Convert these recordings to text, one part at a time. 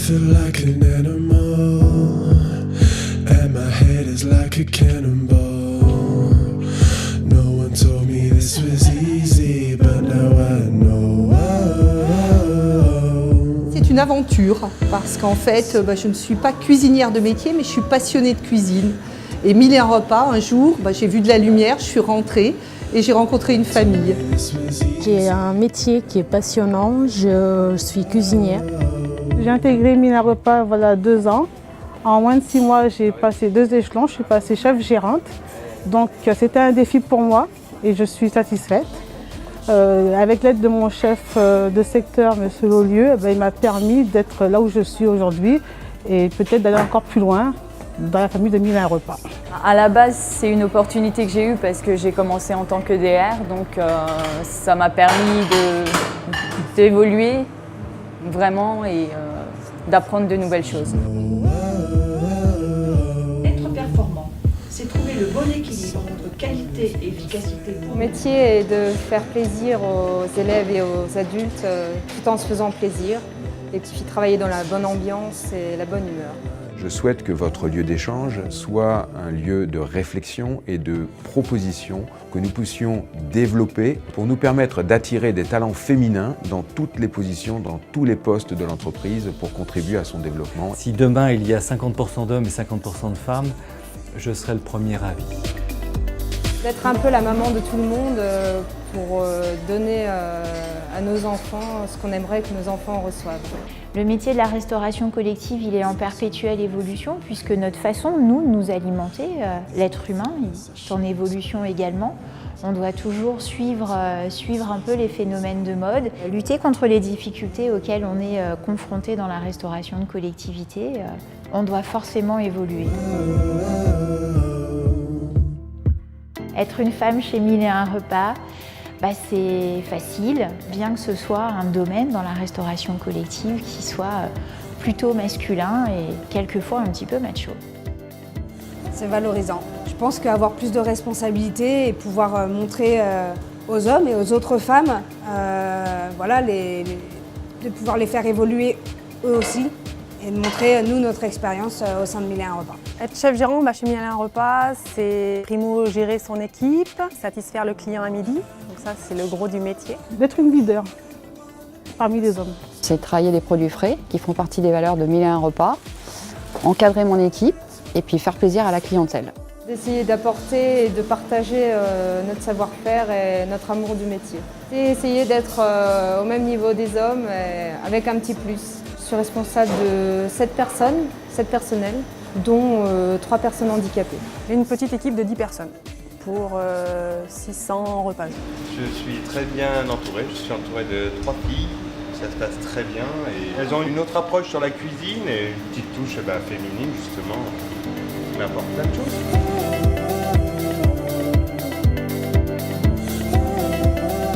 feel like an animal, and my head is like a cannonball. No one told me this was easy, but now I know. C'est une aventure, parce qu'en fait, je ne suis pas cuisinière de métier, mais je suis passionnée de cuisine. Et 1001 repas, un jour, j'ai vu de la lumière, je suis rentrée et j'ai rencontré une famille. J'ai un métier qui est passionnant, je suis cuisinière. J'ai intégré 1001 repas voilà 2 ans. En moins de 6 mois, j'ai passé 2 échelons, je suis passée chef gérante. Donc c'était un défi pour moi et je suis satisfaite. Avec l'aide de mon chef de secteur, M. Lolieu, il m'a permis d'être là où je suis aujourd'hui et peut-être d'aller encore plus loin dans la famille de 1001 repas. À la base, c'est une opportunité que j'ai eue parce que j'ai commencé en tant que DR, donc ça m'a permis d'évoluer vraiment et d'apprendre de nouvelles choses. Être performant, c'est trouver le bon équilibre entre qualité et efficacité. Mon métier est de faire plaisir aux élèves et aux adultes tout en se faisant plaisir et puis travailler dans la bonne ambiance et la bonne humeur. Je souhaite que votre lieu d'échange soit un lieu de réflexion et de proposition que nous puissions développer pour nous permettre d'attirer des talents féminins dans toutes les positions, dans tous les postes de l'entreprise pour contribuer à son développement. Si demain il y a 50% d'hommes et 50% de femmes, je serai le premier ravi. D'être un peu la maman de tout le monde pour donner à nos enfants ce qu'on aimerait que nos enfants reçoivent. Le métier de la restauration collective, il est en perpétuelle évolution puisque notre façon, nous, de nous alimenter, l'être humain, est en évolution également. On doit toujours suivre un peu les phénomènes de mode, lutter contre les difficultés auxquelles on est confronté dans la restauration de collectivité. On doit forcément évoluer. Être une femme chez 1001 repas, c'est facile, bien que ce soit un domaine dans la restauration collective qui soit plutôt masculin et quelquefois un petit peu macho. C'est valorisant. Je pense qu'avoir plus de responsabilités et pouvoir montrer aux hommes et aux autres femmes, de pouvoir les faire évoluer eux aussi et de montrer, nous, notre expérience au sein de 1001 repas. Être chef gérant chez 1001 repas, c'est primo gérer son équipe, satisfaire le client à midi. Donc ça, c'est le gros du métier. D'être une leader parmi les hommes. C'est travailler des produits frais qui font partie des valeurs de 1001 repas, encadrer mon équipe et puis faire plaisir à la clientèle. D'essayer d'apporter et de partager notre savoir-faire et notre amour du métier. Et essayer d'être au même niveau des hommes avec un petit plus. Je suis responsable de 7 personnels, dont 3 personnes handicapées. J'ai une petite équipe de 10 personnes pour 600 repas. Je suis très bien entouré, je suis entouré de 3 filles, ça se passe très bien et elles ont une autre approche sur la cuisine et une petite touche féminine justement qui m'apporte plein de choses.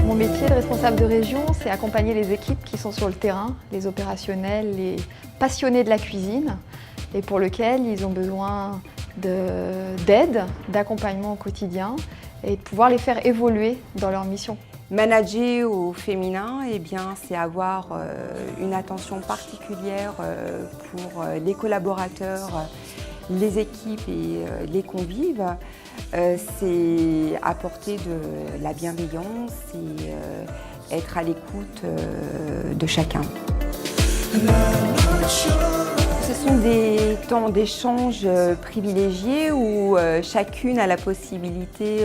Mon métier de responsable de région, c'est accompagner les équipes qui sont sur le terrain, les opérationnels, les passionnés de la cuisine et pour lesquels ils ont besoin d'aide, d'accompagnement au quotidien et de pouvoir les faire évoluer dans leur mission. Manager au féminin, c'est avoir une attention particulière pour les collaborateurs, les équipes et les convives. C'est apporter de la bienveillance et être à l'écoute de chacun. Ce sont des temps d'échange privilégiés où chacune a la possibilité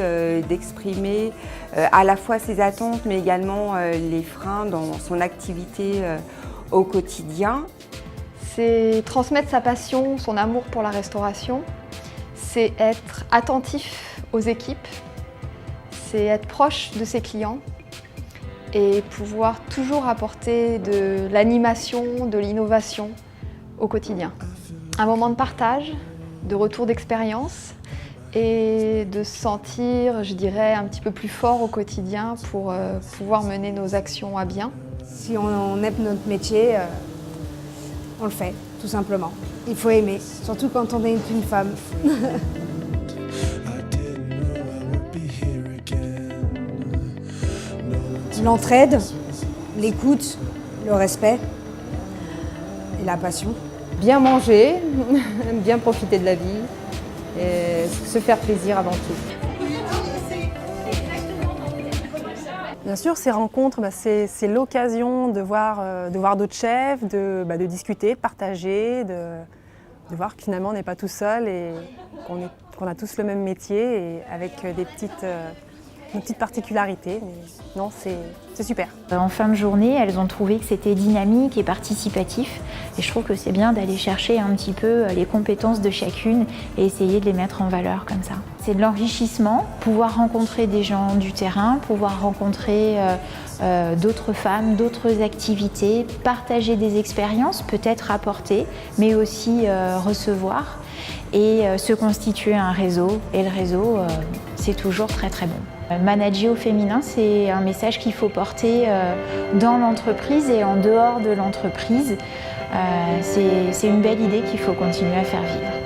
d'exprimer à la fois ses attentes mais également les freins dans son activité au quotidien. C'est transmettre sa passion, son amour pour la restauration, c'est être attentif aux équipes, c'est être proche de ses clients et pouvoir toujours apporter de l'animation, de l'innovation au quotidien. Un moment de partage, de retour d'expérience et de se sentir, je dirais, un petit peu plus fort au quotidien pour pouvoir mener nos actions à bien. Si on aime notre métier, on le fait, tout simplement. Il faut aimer, surtout quand on est une femme. L'entraide, l'écoute, le respect et la passion. Bien manger, bien profiter de la vie et se faire plaisir avant tout. Bien sûr, ces rencontres, c'est l'occasion de voir d'autres chefs, de discuter, de partager, de voir que finalement on n'est pas tout seul et qu'on a tous le même métier et avec des petites particularités. Mais non, c'est super. En fin de journée, elles ont trouvé que c'était dynamique et participatif. Et je trouve que c'est bien d'aller chercher un petit peu les compétences de chacune et essayer de les mettre en valeur comme ça. C'est de l'enrichissement, pouvoir rencontrer des gens du terrain, pouvoir rencontrer d'autres femmes, d'autres activités, partager des expériences, peut-être apporter, mais aussi recevoir et se constituer un réseau. Et le réseau, c'est toujours très très bon. Manager au féminin, c'est un message qu'il faut porter dans l'entreprise et en dehors de l'entreprise. C'est une belle idée qu'il faut continuer à faire vivre.